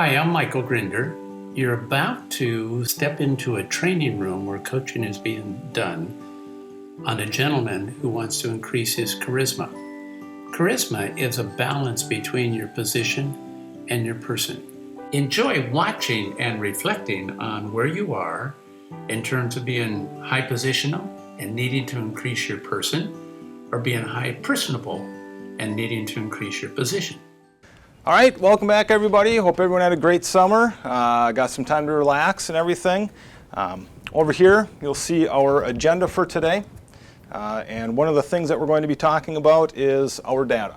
Hi, I'm Michael Grinder. You're about to step into a training room where coaching is being done on a gentleman who wants to increase his charisma. Charisma is a balance between your position and your person. Enjoy watching and reflecting on where you are in terms of being high positional and needing to increase your person, or being high personable and needing to increase your position. All right, welcome back everybody. Hope everyone had a great summer. Got some time to relax and everything. Over here, you'll see our agenda for today. And one of the things that we're going to be talking about is our data.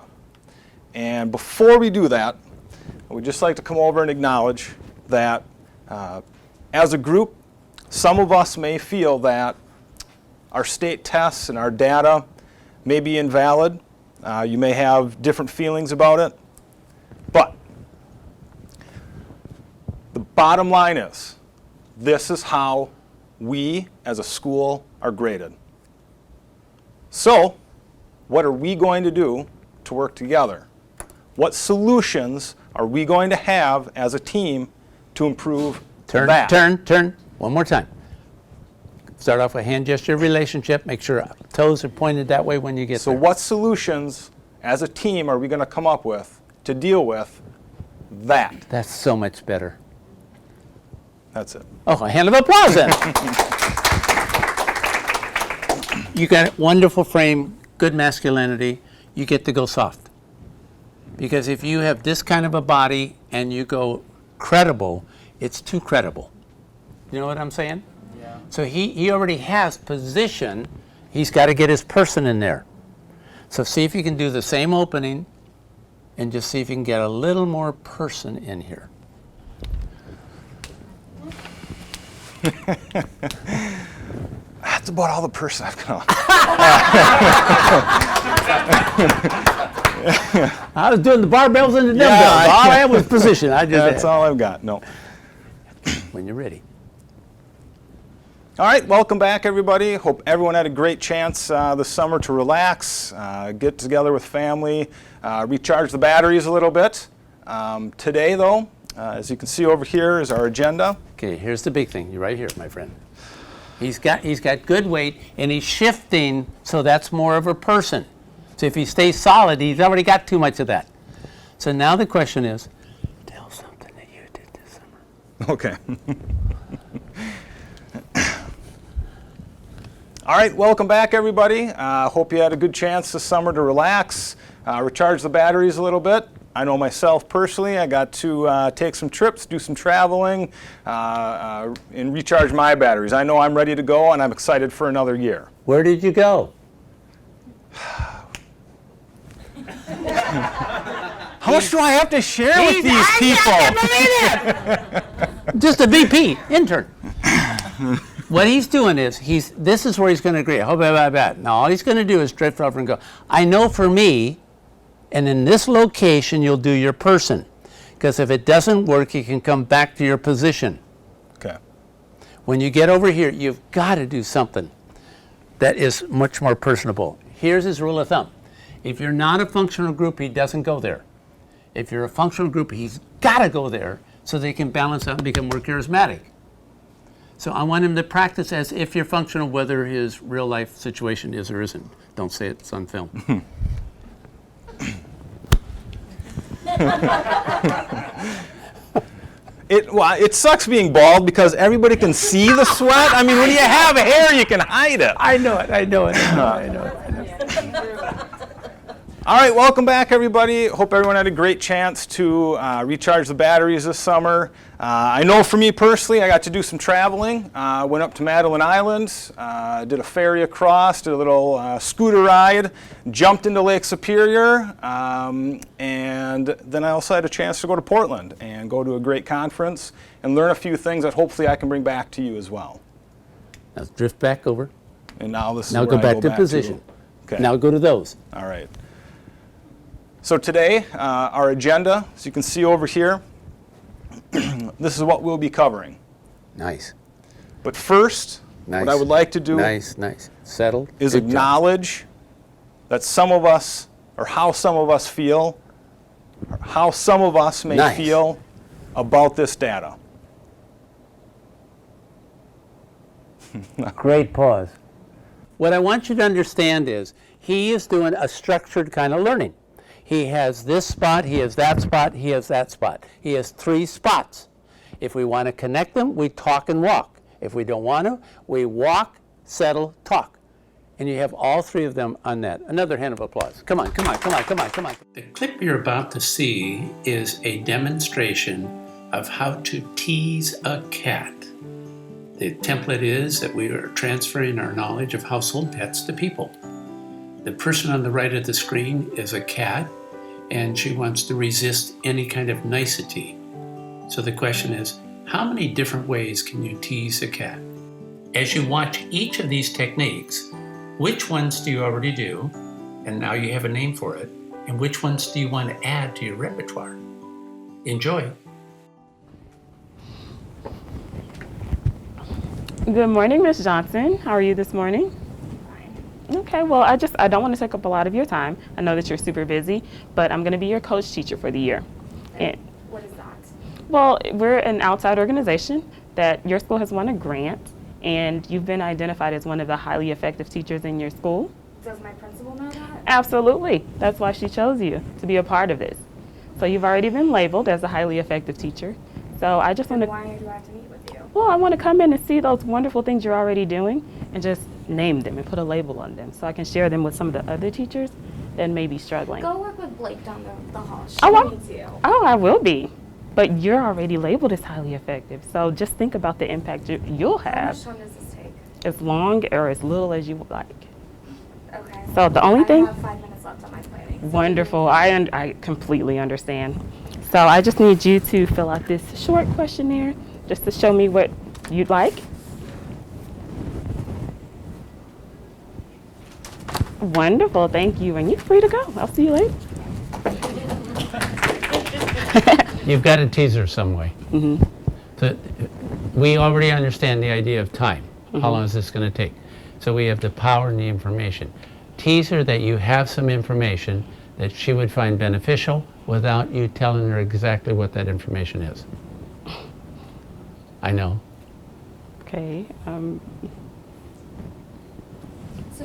And before we do that, we'd just like to come over and acknowledge that as a group, some of us may feel that our state tests and our data may be invalid. You may have different feelings about it. But the bottom line is, this is how we as a school are graded. So, what are we going to do to work together? What solutions are we going to have as a team to improve that? Turn. One more time. Start off with hand gesture relationship. Make sure toes are pointed that way when you get there. So what solutions as a team are we going to come up with to deal with that? That's so much better. That's it. Oh, a hand of applause then. You got a wonderful frame, good masculinity. You get to go soft. Because if you have this kind of a body and you go credible, it's too credible. You know what I'm saying? Yeah. So he already has position. He's got to get his person in there. So see if you can do the same opening and just see if you can get a little more person in here. That's about all the person I've got. I was doing the barbells and the dumbbells. All I had was position. That's all I've got. No. When you're ready. All right, welcome back everybody. Hope everyone had a great chance this summer to relax, get together with family, recharge the batteries a little bit. Today though, as you can see over here is our agenda. Okay, here's the big thing. You're right here, my friend. He's got good weight and he's shifting, so that's more of a person. So if he stays solid, he's already got too much of that. So now the question is, tell something that you did this summer. Okay. All right, welcome back everybody. Hope you had a good chance this summer to relax, recharge the batteries a little bit. I know myself personally, I got to take some trips, do some traveling, and recharge my batteries. I know I'm ready to go and I'm excited for another year. Where did you go? How much do I have to share with these people? I can't believe it! Just a VP, intern. What he's doing is, this is where he's going to agree. Oh, bad. Now, all he's going to do is drift over and go, I know for me, and in this location, you'll do your person. Because if it doesn't work, you can come back to your position. Okay. When you get over here, you've got to do something that is much more personable. Here's his rule of thumb. If you're not a functional group, he doesn't go there. If you're a functional group, he's got to go there so they can balance out and become more charismatic. So I want him to practice as if you're functional, whether his real life situation is or isn't. Don't say it's on film. It sucks being bald because everybody can see the sweat. I mean, when you have hair, you can hide it. I know it. All right, welcome back, everybody. Hope everyone had a great chance to recharge the batteries this summer. I know for me personally, I got to do some traveling. Went up to Madeline Island, did a ferry across, did a little scooter ride, jumped into Lake Superior, and then I also had a chance to go to Portland and go to a great conference and learn a few things that hopefully I can bring back to you as well. Now drift back over. And now this is now where go back to position. Okay. Now go to those. All right. So today, our agenda, as you can see over here, this is what we'll be covering. Nice. But first, what I would like to do Settled. is acknowledge that some of us, or how some of us feel, or how some of us may feel about this data? Great pause. What I want you to understand is he is doing a structured kind of learning. He has this spot, he has that spot, he has that spot. He has 3 spots. If we want to connect them, we talk and walk. If we don't want to, we walk, settle, talk. And you have all 3 of them on that. Another hand of applause. Come on, come on, come on, come on, come on. The clip you're about to see is a demonstration of how to tease a cat. The template is that we are transferring our knowledge of household pets to people. The person on the right of the screen is a cat, and she wants to resist any kind of nicety. So the question is, how many different ways can you tease a cat? As you watch each of these techniques, which ones do you already do, and now you have a name for it, and which ones do you want to add to your repertoire? Enjoy. Good morning, Ms. Johnson. How are you this morning? Fine. Okay, well, I don't want to take up a lot of your time. I know that you're super busy, but I'm going to be your coach teacher for the year. And what is that? well, we're an outside organization that your school has won a grant, and you've been identified as one of the highly effective teachers in your school. Does my principal know that? Absolutely. That's why she chose you to be a part of this. So you've already been labeled as a highly effective teacher. So I just want to... Why do I have to meet with you? Well, I want to come in and see those wonderful things you're already doing and just name them and put a label on them so I can share them with some of the other teachers that may be struggling. Go work with Blake down the hall. She Oh, needs you. I will be. But you're already labeled as highly effective. So just think about the impact you'll How have much time does this take? as long or as little as you would like. Okay. So the only thing... I have 5 minutes left on my planning. So Wonderful. I completely understand. So I just need you to fill out this short questionnaire just to show me what you'd like. Wonderful, thank you. And you're free to go. I'll see you later. You've got to tease her some way. Mm-hmm. So we already understand the idea of time. How long is this going to take? So we have the power and the information. Tease her that you have some information that she would find beneficial without you telling her exactly what that information is. I know. Okay. So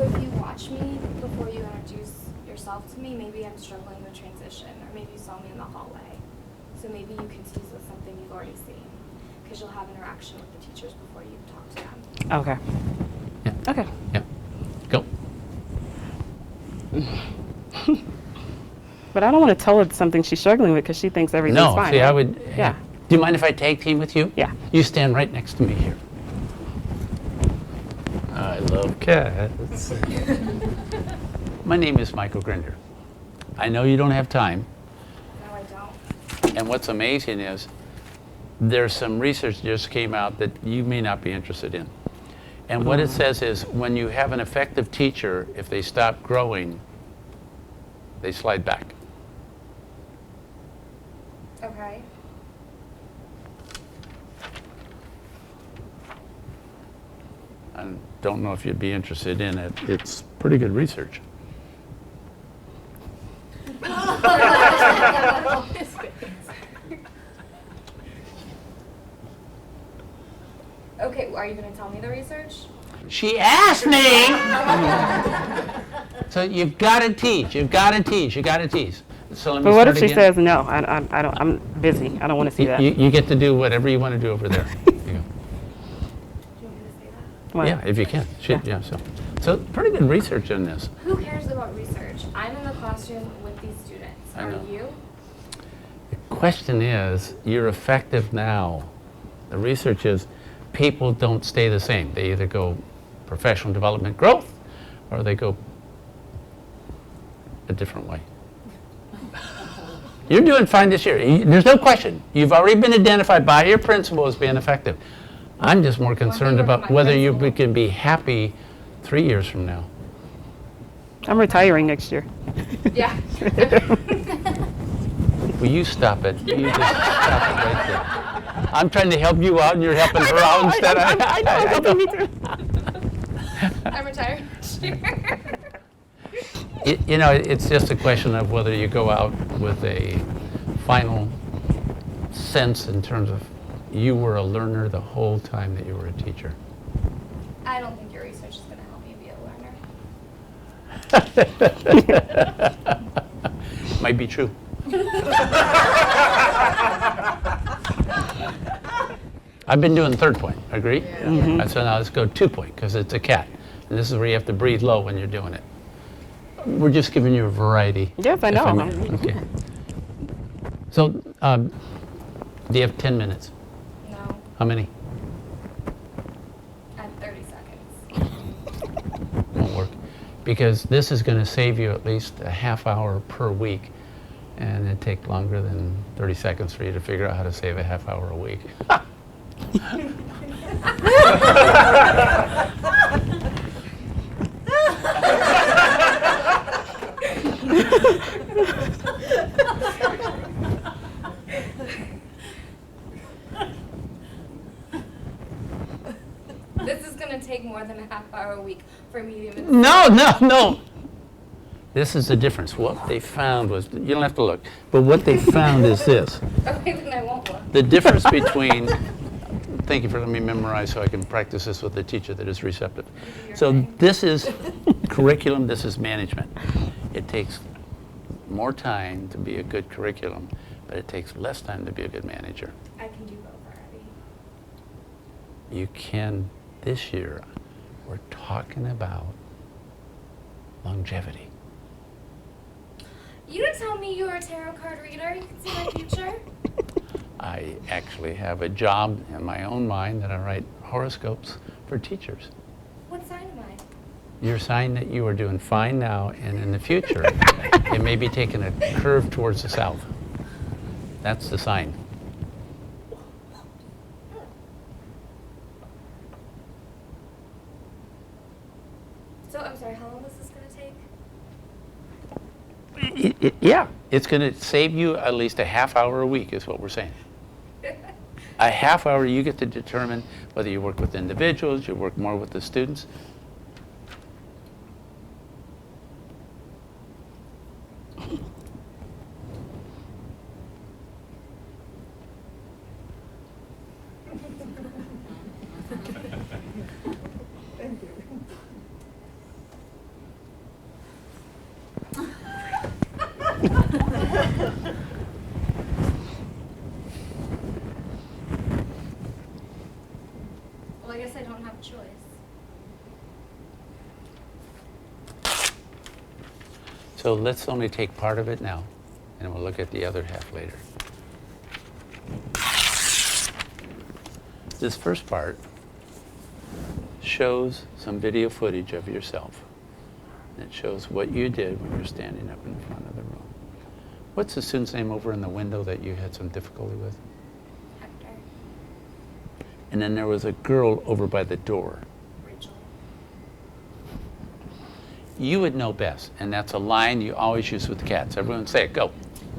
if you watch me before you introduce yourself to me, maybe I'm struggling with transition, or maybe you saw me in the hallway. So maybe you can tease with something you've already seen, because you'll have interaction with the teachers before you talk to them. Okay. Yeah. Okay. Yeah. Go. But I don't want to tell her something she's struggling with because she thinks everything's No, fine. see, right? I would. Yeah. Do you mind if I tag team with you? Yeah. You stand right next to me here. I love cats. My name is Michael Grinder. I know you don't have time. No, I don't. And what's amazing is there's some research just came out that you may not be interested in. And what it says is when you have an effective teacher, if they stop growing, they slide back. Okay. I don't know if you'd be interested in it. It's pretty good research. Okay, are you going to tell me the research? She asked me! So you've got to teach, you've got to teach, you got to tease. So let me But what if start she again. says no? I don't. I'm busy. I don't want to see that. You get to do whatever you want to do over there. You go. Do you want me to say that? What? Yeah, if you can. So pretty good research on this. Who cares about research? I'm in the classroom with these students. I know. Are you? The question is, you're effective now. The research is people don't stay the same. They either go professional development growth or they go a different way. You're doing fine this year. There's no question. You've already been identified by your principal as being effective. I'm just more concerned thing about with my whether you principal. can be happy 3 years from now. I'm retiring next year. Yeah. Will you stop it? You just stop it right there. I'm trying to help you out and you're helping her out instead. I know. Helping me too. I'm retired next year. It's just a question of whether you go out with a final sense in terms of you were a learner the whole time that you were a teacher? I don't think your research is going to help me be a learner. Might be true. I've been doing third point, agree? Yeah. So now let's go 2 point, because it's a cat. And this is where you have to breathe low when you're doing it. We're just giving you a variety. Yes, I know. Okay. So, do you have 10 minutes? No, How many? I have 30 seconds. Won't work. Because this is going to save you at least a half hour per week. And it'd take longer than 30 seconds for you to figure out how to save a half hour a week. This is going to take more than a half hour a week for me to even. No. This is the difference. What they found was, you don't have to look, but what they found is this. Okay, then I won't look. The difference between, thank you for letting me memorize so I can practice this with a teacher that is receptive. So this is curriculum, this is management. It takes more time to be a good curriculum, but it takes less time to be a good manager. I can do both already. You can, this year, we're talking about longevity. You didn't tell me you were a tarot card reader. You can see my future. I actually have a job in my own mind that I write horoscopes for teachers. What sign am I? Your sign that you are doing fine now, and in the future, it may be taking a curve towards the south. That's the sign. So, I'm sorry, how long is this going to take? Yeah, it's going to save you at least a half hour a week is what we're saying. A half hour, you get to determine whether you work with individuals, you work more with the students. Well, I guess I don't have a choice. So let's only take part of it now, and we'll look at the other half later. This first part shows some video footage of yourself. It shows what you did when you're standing up in front of the room. What's the student's name over in the window that you had some difficulty with? Hector. And then there was a girl over by the door. Rachel. You would know best, and that's a line you always use with cats. Everyone say it, go.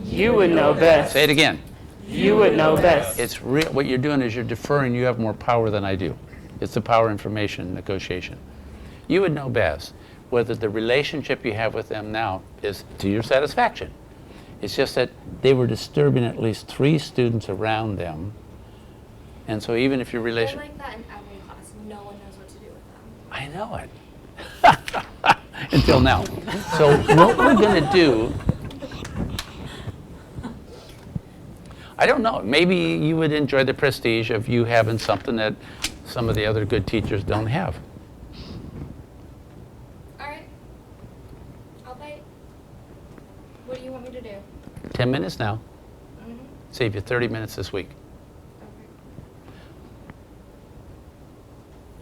You would know best. Say it again. You would know best. It's real. What you're doing is you're deferring. You have more power than I do. It's the power information negotiation. You would know best whether the relationship you have with them now is to your satisfaction. It's just that they were disturbing at least 3 students around them. And so even if your They're relation... like that in every class. No one knows what to do with them. I know it. Until now. So what we're going to do... I don't know. Maybe you would enjoy the prestige of you having something that some of the other good teachers don't have. All right. I'll bite. What do you want me to do? 10 minutes now. Mm-hmm. Save you 30 minutes this week.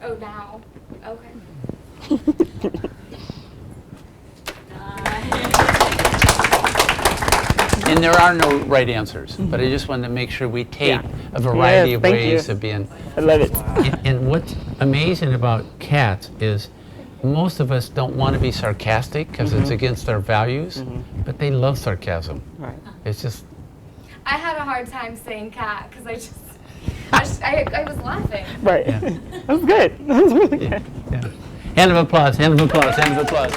Okay. Oh, now. Okay. And there are no right answers, but I just wanted to make sure we take a variety of Yes, thank ways you. of being. I love it. And what's amazing about cats is most of us don't want to be sarcastic because it's against our values, but they love sarcasm. Right. It's just, I had a hard time saying cat because I was laughing. Right. Yeah. That was good. That was really good. yeah. Hand of applause, hand of applause, hand of applause.